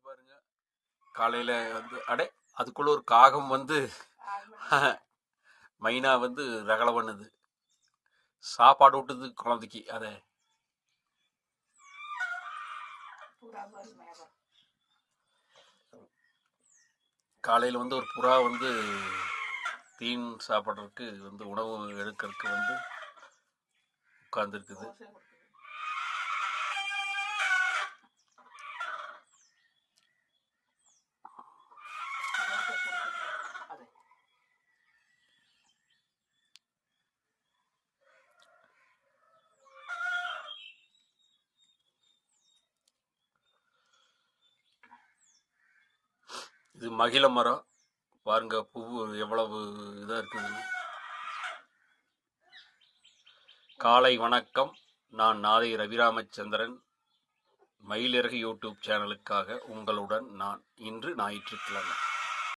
பாருங்க காலையில் வந்து அதுக்குள்ள ஒரு காகம் வந்து மைனா வந்து ரகலை பண்ணுது, சாப்பாடு விட்டுது குழந்தைக்கு. அதை காலையில் வந்து ஒரு புறா வந்து தீன் சாப்பிட்றதுக்கு வந்து உணவு எடுக்கிறதுக்கு வந்து உட்கார்ந்துருக்குது. இது மகிழ மரம் பாருங்க, பூ எவ்வளவு இதாக இருக்குதுன்னு. காலை வணக்கம். நான் நாதை ரவிராமச்சந்திரன். மயிலிறகு யூடியூப் சேனலுக்காக உங்களுடன் நான். இன்று ஞாயிற்றுக்கிழமை.